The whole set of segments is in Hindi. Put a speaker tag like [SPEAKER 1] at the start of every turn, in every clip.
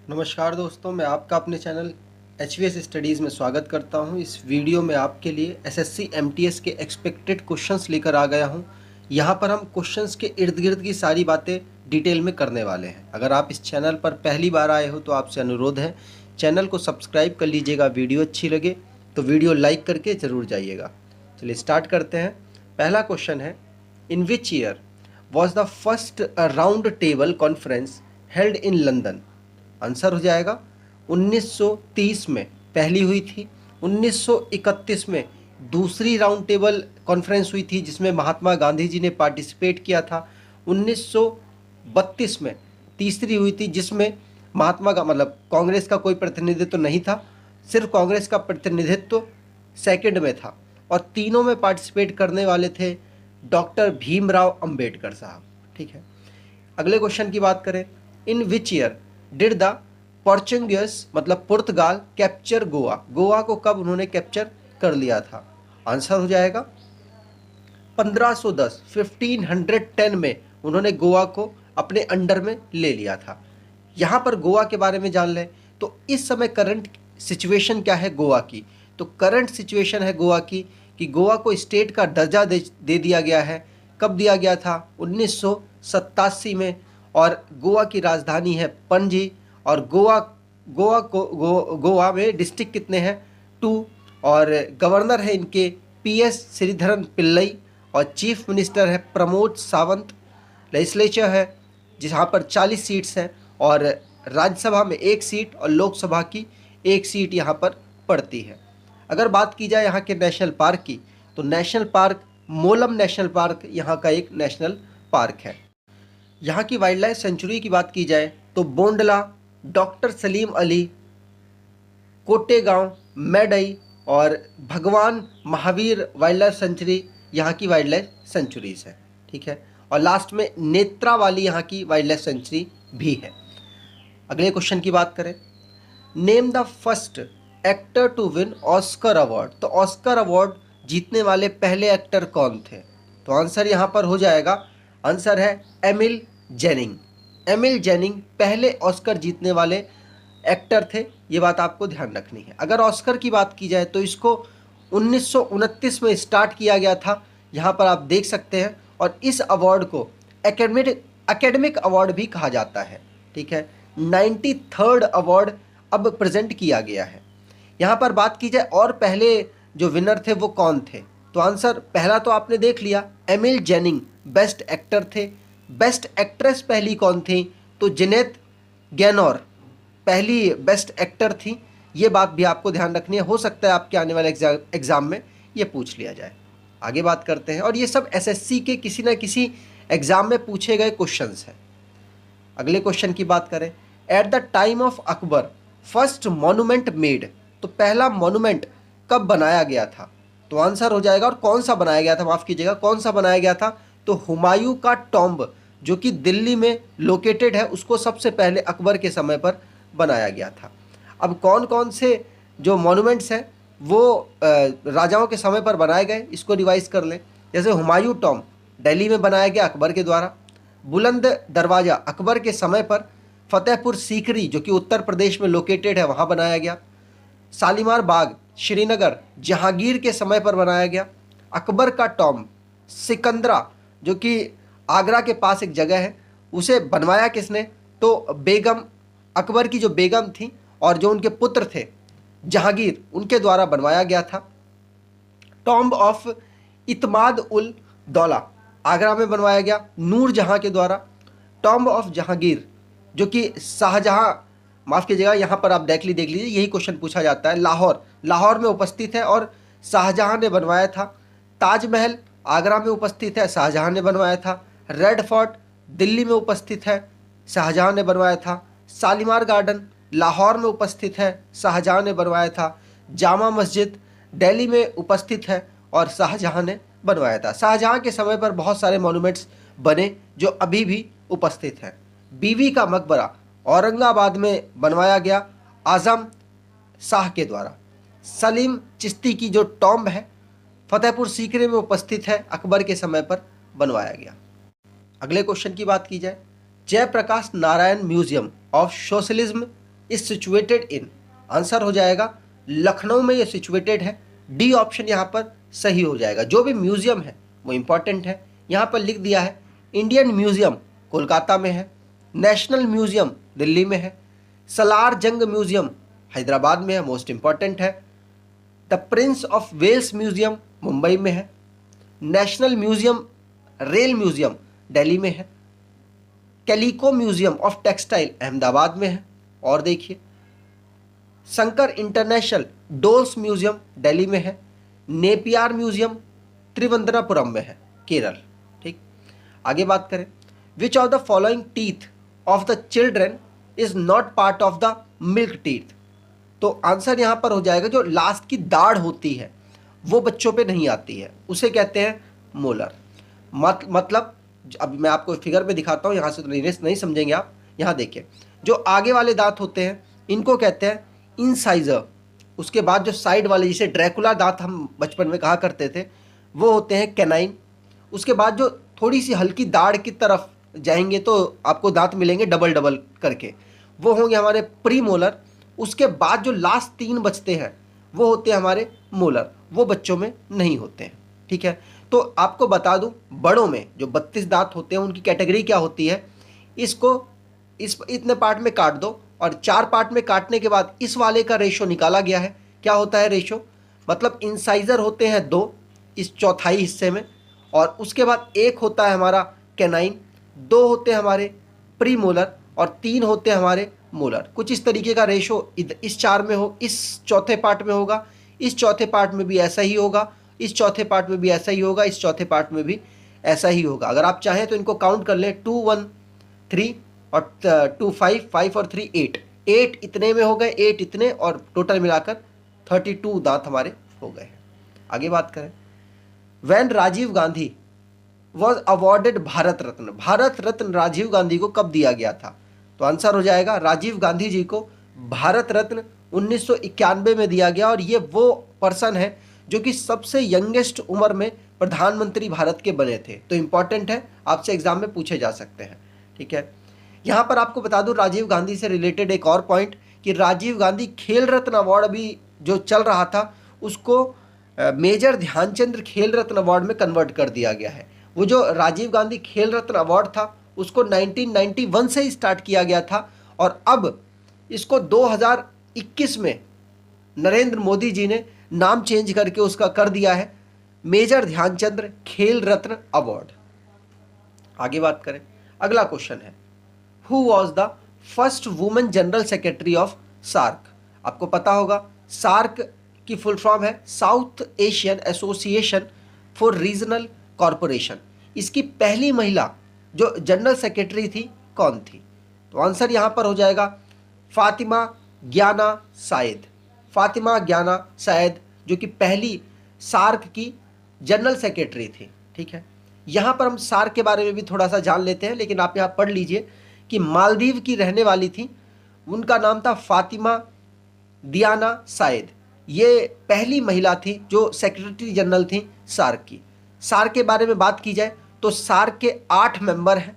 [SPEAKER 1] नमस्कार दोस्तों, मैं आपका अपने चैनल एच स्टडीज़ में स्वागत करता हूं। इस वीडियो में आपके लिए एसएससी एमटीएस के एक्सपेक्टेड क्वेश्चंस लेकर आ गया हूं। यहां पर हम क्वेश्चंस के इर्द गिर्द की सारी बातें डिटेल में करने वाले हैं। अगर आप इस चैनल पर पहली बार आए हो तो आपसे अनुरोध है, चैनल को सब्सक्राइब कर लीजिएगा। वीडियो अच्छी लगे तो वीडियो लाइक करके ज़रूर जाइएगा। चलिए स्टार्ट करते हैं। पहला क्वेश्चन है, in which year was the first round table conference held in London? Answer हो जाएगा 1930 में पहली हुई थी, 1931 में दूसरी राउंड टेबल कॉन्फ्रेंस हुई थी जिसमें महात्मा गांधी जी ने पार्टिसिपेट किया था, 1932 में तीसरी हुई थी जिसमें महात्मा का मतलब कांग्रेस का कोई प्रतिनिधित्व नहीं था, सिर्फ कांग्रेस का प्रतिनिधित्व सेकंड में था, और तीनों में पार्टिसिपेट करने वाले थे डॉक्टर भीमराव अंबेडकर साहब। ठीक है, अगले क्वेश्चन की बात करें, in which year did the Portuguese मतलब पुर्तगाल कैप्चर गोवा? गोवा को कब उन्होंने कैप्चर कर लिया था? आंसर हो जाएगा 1510, 1510 में उन्होंने गोवा को अपने अंडर में ले लिया था। यहाँ पर गोवा के बारे में जान लें तो इस समय करंट सिचुएशन क्या है गोवा की? तो करंट सिचुएशन है गोवा की कि गोवा को स्टेट का दर्जा दे दिया गया है। कब दिया गया था? 1987 में। और गोवा की राजधानी है पणजी, और गोवा में डिस्ट्रिक्ट कितने हैं? 2। और गवर्नर है इनके पीएस श्रीधरन पिल्लई, और चीफ मिनिस्टर है प्रमोद सावंत। लेजिस्लेचर है जहाँ पर 40 सीट्स हैं, और राज्यसभा में 1 सीट और लोकसभा की 1 सीट यहाँ पर पड़ती है। अगर बात की जाए यहाँ के नेशनल पार्क की, तो national park Mollem national park यहाँ का एक नेशनल पार्क है। यहाँ की वाइल्ड लाइफ सेंचुरी की बात की जाए तो बोंडला, डॉक्टर सलीम अली, कोटेगांव, मेडई और भगवान महावीर वाइल्ड लाइफ सेंचुरी यहाँ की वाइल्ड लाइफ सेंचुरीज है। ठीक है, और लास्ट में नेत्रावाली यहाँ की वाइल्ड लाइफ सेंचुरी भी है। अगले क्वेश्चन की बात करें, name the first actor to win Oscar award? तो ऑस्कर अवार्ड जीतने वाले पहले एक्टर कौन थे? तो आंसर यहाँ पर हो जाएगा, आंसर है एमिल जेनिंग। एमिल जेनिंग पहले ऑस्कर जीतने वाले एक्टर थे, ये बात आपको ध्यान रखनी है। अगर ऑस्कर की बात की जाए तो इसको 1929 में स्टार्ट किया गया था, यहाँ पर आप देख सकते हैं, और इस अवार्ड को एकेडमिक अवार्ड भी कहा जाता है। ठीक है, 93rd अवार्ड अब प्रेजेंट किया गया है। यहाँ पर बात की जाए और पहले जो विनर थे वो कौन थे, तो आंसर पहला तो आपने देख लिया, एमिल जेनिंग बेस्ट एक्टर थे। बेस्ट एक्ट्रेस पहली कौन थी? तो जेनेट गैनोर पहली बेस्ट एक्टर थी। ये बात भी आपको ध्यान रखनी है, हो सकता है आपके आने वाले एग्जाम में ये पूछ लिया जाए। आगे बात करते हैं, और ये सब एसएससी के किसी न किसी एग्जाम में पूछे गए क्वेश्चंस हैं। अगले क्वेश्चन की बात करें, at the time of Akbar first monument made? तो पहला मॉन्यूमेंट कब बनाया गया था? तो आंसर हो जाएगा, और कौन सा बनाया गया था, माफ़ कीजिएगा, कौन सा बनाया गया था? तो हुमायूं का टॉम्ब जो कि दिल्ली में लोकेटेड है, उसको सबसे पहले अकबर के समय पर बनाया गया था। अब कौन कौन से जो मॉन्यूमेंट्स हैं वो राजाओं के समय पर बनाए गए, इसको रिवाइज कर लें। जैसे हुमायूं टॉम्ब दिल्ली में बनाया गया अकबर के द्वारा। बुलंद दरवाज़ा अकबर के समय पर फतेहपुर सीकरी जो कि उत्तर प्रदेश में लोकेटेड है वहाँ बनाया गया। शालीमार बाग श्रीनगर जहांगीर के समय पर बनाया गया। अकबर का टॉम्ब सिकंदरा जो कि आगरा के पास एक जगह है, उसे बनवाया किसने? तो बेगम, अकबर की जो बेगम थी और जो उनके पुत्र थे जहांगीर, उनके द्वारा बनवाया गया था। टॉम्ब ऑफ इतमाद उल दौला आगरा में बनवाया गया नूर जहां के द्वारा। टॉम्ब ऑफ जहांगीर जो कि शाहजहां, माफ़ कीजिएगा यहाँ पर आप देख लीजिए, यही क्वेश्चन पूछा जाता है, लाहौर में उपस्थित है और शाहजहां ने बनवाया था। ताजमहल आगरा में उपस्थित है, शाहजहां ने बनवाया था। रेड फोर्ट दिल्ली में उपस्थित है, शाहजहां ने बनवाया था। शालीमार गार्डन लाहौर में उपस्थित है, शाहजहां ने बनवाया था। जामा मस्जिद दिल्ली में उपस्थित है और शाहजहां ने बनवाया था। शाहजहां के समय पर बहुत सारे मॉन्यूमेंट्स बने जो अभी भी उपस्थित हैं। बीवी का मकबरा औरंगाबाद में बनवाया गया आज़म शाह के द्वारा। सलीम चिश्ती की जो टॉम्ब है फतेहपुर सीकरी में उपस्थित है, अकबर के समय पर बनवाया गया। अगले क्वेश्चन की बात की जाए, Jayaprakash Narayan museum of socialism is situated in, answer हो जाएगा लखनऊ में ये सिचुएटेड है। डी ऑप्शन यहाँ पर सही हो जाएगा। जो भी म्यूजियम है वो इंपॉर्टेंट है, यहाँ पर लिख दिया है इंडियन म्यूजियम कोलकाता में है, नेशनल म्यूजियम दिल्ली में है, सलार जंग म्यूजियम हैदराबाद में है, मोस्ट इंपॉर्टेंट है, the prince of Wales museum Mumbai में है, national museum rail museum Delhi में है, calico museum of textile Ahmedabad में है, और देखिए Shankar international dolls museum Delhi में है, नेपियार म्यूजियम त्रिवंद्रपुरम में है, केरल। ठीक, आगे बात करें, which of the following teeth of the children is not part of the milk teeth. तो आंसर यहाँ पर हो जाएगा जो लास्ट की दाढ़ होती है वो बच्चों पे नहीं आती है, उसे कहते हैं मोलर। मतलब अब मैं आपको फिगर में दिखाता हूँ, यहाँ से तो नहीं समझेंगे आप। यहाँ देखिए, जो आगे वाले दांत होते हैं इनको कहते हैं इंसाइजर। उसके बाद जो साइड वाले, जिसे ड्रैकुला दांत हम बचपन में कहा करते थे, वो होते हैं कैनाइन। उसके बाद जो थोड़ी सी हल्की दाढ़ की तरफ जाएंगे तो आपको दांत मिलेंगे डबल डबल करके, वो होंगे हमारे प्री मोलर। उसके बाद जो लास्ट 3 बचते हैं वो होते हैं हमारे मोलर, वो बच्चों में नहीं होते हैं। ठीक है, तो आपको बता दूं, बड़ों में जो 32 दांत होते हैं उनकी कैटेगरी क्या होती है। इसको इतने पार्ट में काट दो और 4 पार्ट में काटने के बाद इस वाले का रेशो निकाला गया है। क्या होता है रेशो, मतलब इंसाइजर होते हैं 2 इस चौथाई हिस्से में, और उसके बाद 1 होता है हमारा कैनाइन, 2 होते हैं हमारे प्री मोलर और 3 होते हैं हमारे मोलर। कुछ इस तरीके का रेशो इस 4 में हो, इस चौथे पार्ट में होगा, इस चौथे पार्ट में भी ऐसा ही होगा, इस चौथे पार्ट में भी ऐसा ही होगा, इस चौथे पार्ट में भी ऐसा ही होगा। अगर आप चाहें तो इनको काउंट कर लें, 2 1 3 और 2 5 5 और 3 8 8 इतने में हो गए, 8 इतने, और टोटल मिलाकर 32 दांत हमारे हो गए हैं। आगे बात करें, when Rajiv Gandhi was awarded Bharat Ratna, Bharat Ratna Rajiv Gandhi को कब दिया गया था। तो आंसर हो जाएगा राजीव गांधी जी को भारत रत्न 1991 में दिया गया, और ये वो पर्सन है जो कि सबसे यंगेस्ट उम्र में प्रधानमंत्री भारत के बने थे। तो इंपॉर्टेंट है, आपसे एग्जाम में पूछे जा सकते हैं। ठीक है, यहाँ पर आपको बता दूं राजीव गांधी से रिलेटेड एक और पॉइंट, कि राजीव गांधी खेल रत्न अवार्ड अभी जो चल रहा था उसको मेजर ध्यानचंद खेल रत्न अवार्ड में कन्वर्ट कर दिया गया है। वो जो राजीव गांधी खेल रत्न अवार्ड था उसको 1991 से ही स्टार्ट किया गया था, और अब इसको 2021 में नरेंद्र मोदी जी ने नाम चेंज करके उसका कर दिया है मेजर ध्यानचंद खेल रत्न अवार्ड। आगे बात करें, अगला क्वेश्चन है, who was the first women general secretary of SAARC. आपको पता होगा सार्क की फुल फॉर्म है South Asian association for regional corporation. इसकी पहली महिला जो जनरल सेक्रेटरी थी कौन थी। तो आंसर यहाँ पर हो जाएगा फातिमा ज्ञाना सायद। फातिमा ज्ञाना सायद जो कि पहली सार्क की जनरल सेक्रेटरी थी। ठीक है, यहाँ पर हम सार्क के बारे में भी थोड़ा सा जान लेते हैं, लेकिन आप यहाँ पढ़ लीजिए कि मालदीव की रहने वाली थी, उनका नाम था फातिमा दियाना सायद। ये पहली महिला थी जो सेक्रेटरी जनरल थी सार्क की। सार्क के बारे में बात की जाए तो सार्क के 8 मेंबर हैं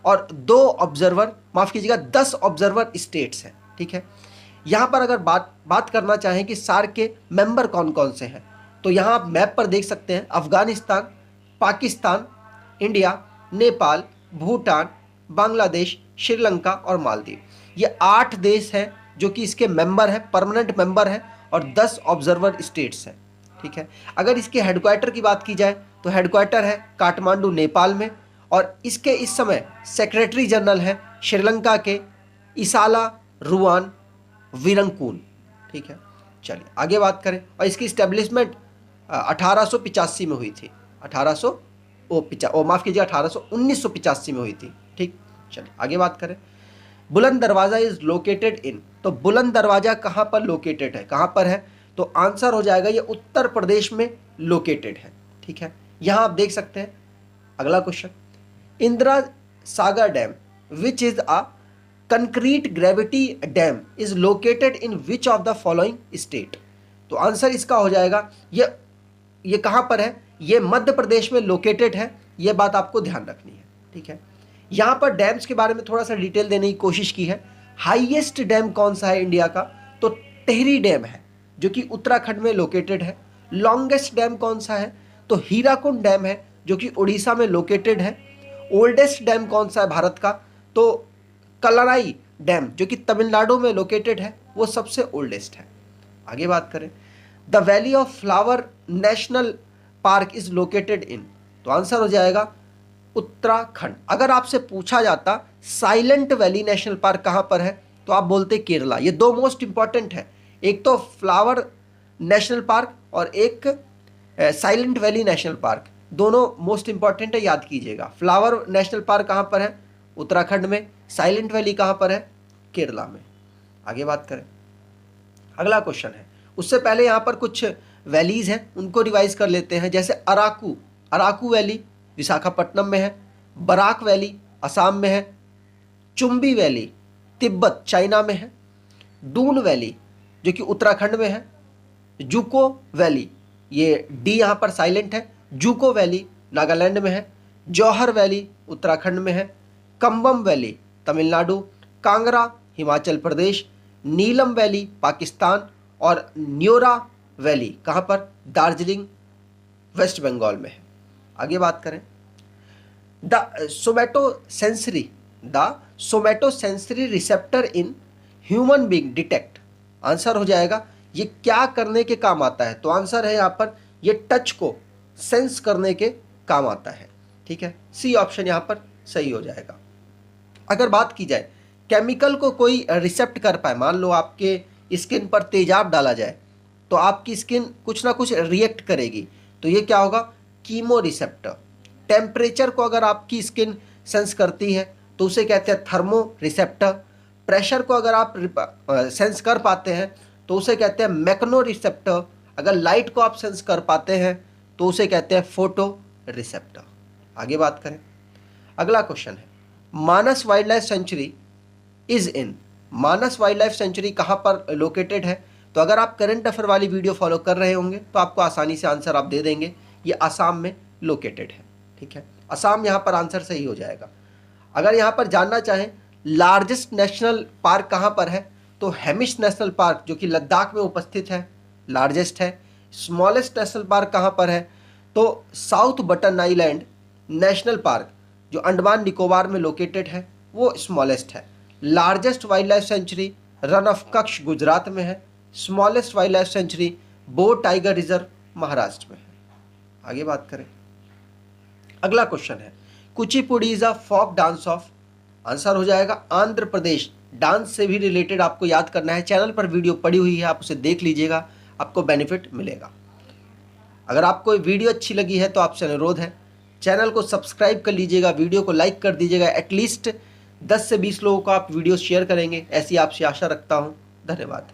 [SPEAKER 1] और 2 ऑब्जर्वर, माफ़ कीजिएगा 10 ऑब्जर्वर स्टेट्स हैं। ठीक है, यहाँ पर अगर बात करना चाहें कि सार्क के मेंबर कौन कौन से हैं, तो यहाँ आप मैप पर देख सकते हैं अफगानिस्तान, पाकिस्तान, इंडिया, नेपाल, भूटान, बांग्लादेश, श्रीलंका और मालदीव। ये 8 देश हैं जो कि इसके मेंबर हैं, परमानेंट मेंबर हैं, और 10 ऑब्जर्वर स्टेट्स हैं। ठीक है, अगर इसके हेडक्वार्टर की बात की जाए तो हेडक्वार्टर है काठमांडू नेपाल में, और इसके इस समय सेक्रेटरी जनरल हैं श्रीलंका के इसाला रुआन विरंकून। ठीक है, चलिए आगे बात करें, और इसकी इस्टेब्लिशमेंट 1885 में हुई थी। 1985 में हुई थी। ठीक, चलिए आगे बात करें, बुलंद दरवाज़ा इज लोकेटेड इन। तो बुलंद दरवाज़ा कहाँ पर लोकेटेड है, कहाँ पर है। तो आंसर हो जाएगा ये उत्तर प्रदेश में लोकेटेड है। ठीक है, यहाँ आप देख सकते हैं। अगला question, Indira Sagar dam which is a concrete gravity dam is located in which of the following state. तो आंसर इसका हो जाएगा ये कहाँ पर है, ये मध्य प्रदेश में लोकेटेड है। ये बात आपको ध्यान रखनी है। ठीक है, यहाँ पर डैम्स के बारे में थोड़ा सा डिटेल देने की कोशिश की है। हाईएस्ट डैम कौन सा है इंडिया का? तो टिहरी डैम है जो कि उत्तराखंड में लोकेटेड है। लॉन्गेस्ट डैम कौन सा है? तो हीराकुंड डैम है जो कि उड़ीसा में लोकेटेड है। ओल्डेस्ट डैम कौन सा है भारत का? तो कलराई डैम जो कि तमिलनाडु में लोकेटेड है, वो सबसे ओल्डेस्ट है। आगे बात करें, the valley of flower national park is located in, तो आंसर हो जाएगा उत्तराखंड। अगर आपसे पूछा जाता साइलेंट वैली नेशनल पार्क कहाँ पर है, तो आप बोलते केरला। ये दो मोस्ट इंपॉर्टेंट है, एक तो फ्लावर नेशनल पार्क और एक साइलेंट वैली नेशनल पार्क, दोनों मोस्ट इंपॉर्टेंट है, याद कीजिएगा। फ्लावर नेशनल पार्क कहाँ पर है? उत्तराखंड में। साइलेंट वैली कहाँ पर है? केरला में। आगे बात करें, अगला क्वेश्चन है, उससे पहले यहाँ पर कुछ वैलीज हैं उनको रिवाइज कर लेते हैं। जैसे अराकू, अराकू वैली विशाखापट्टनम में है। बराक वैली असम में है। चुम्बी वैली तिब्बत चाइना में है। दून वैली जो कि उत्तराखंड में है। जूको वैली, ये डी यहाँ पर साइलेंट है, जूको वैली नागालैंड में है। जौहर वैली उत्तराखंड में है। कंबम वैली तमिलनाडु। कांगड़ा हिमाचल प्रदेश। नीलम वैली पाकिस्तान। और न्योरा वैली कहाँ पर? दार्जिलिंग वेस्ट बंगाल में है। आगे बात करें, the somatosensory receptor in human being detect, answer हो जाएगा ये क्या करने के काम आता है? तो आंसर है यहाँ पर ये टच को सेंस करने के काम आता है। ठीक है, सी ऑप्शन यहाँ पर सही हो जाएगा। अगर बात की जाए केमिकल को कोई रिसेप्ट कर पाए, मान लो आपके स्किन पर तेजाब डाला जाए तो आपकी स्किन कुछ ना कुछ रिएक्ट करेगी, तो ये क्या होगा? Chemo receptor. टेम्परेचर को अगर आपकी स्किन सेंस करती है तो उसे कहते हैं थर्मो रिसेप्टर। प्रेशर को अगर आप सेंस कर पाते हैं तो उसे कहते हैं मैक्नो रिसेप्टर। अगर लाइट को आप सेंस कर पाते हैं तो उसे कहते हैं फोटो रिसेप्टर। आगे बात करें, अगला क्वेश्चन है, Manas wild life sanctuary is in, Manas wild life sanctuary कहाँ पर लोकेटेड है? तो अगर आप करंट अफेयर वाली वीडियो फॉलो कर रहे होंगे तो आपको आसानी से आंसर आप दे देंगे, ये आसाम में लोकेटेड है। ठीक है, आसाम यहाँ पर आंसर सही हो जाएगा। अगर यहाँ पर जानना चाहें लार्जेस्ट नेशनल पार्क कहाँ पर है, तो हेमिश नेशनल पार्क जो कि लद्दाख में उपस्थित है, लार्जेस्ट है। स्मॉलेस्ट नेशनल पार्क कहाँ पर है, तो South Button Island National Park जो अंडमान निकोबार में लोकेटेड है, वो स्मॉलेस्ट है। Largest wild life sanctuary Rann of Kutch Gujarat में है। Smallest wild life sanctuary Bor tiger reserve Maharashtra में है। आगे बात करें, अगला क्वेश्चन है, Kuchipudi is a folk dance of, answer हो जाएगा आंध्र प्रदेश। डांस से भी रिलेटेड आपको याद करना है, चैनल पर वीडियो पड़ी हुई है, आप उसे देख लीजिएगा, आपको बेनिफिट मिलेगा। अगर आपको वीडियो अच्छी लगी है तो आपसे अनुरोध है चैनल को सब्सक्राइब कर लीजिएगा, वीडियो को लाइक कर दीजिएगा। एटलीस्ट 10 से 20 लोगों को आप वीडियो शेयर करेंगे, ऐसी आपसे आशा रखता हूँ। धन्यवाद।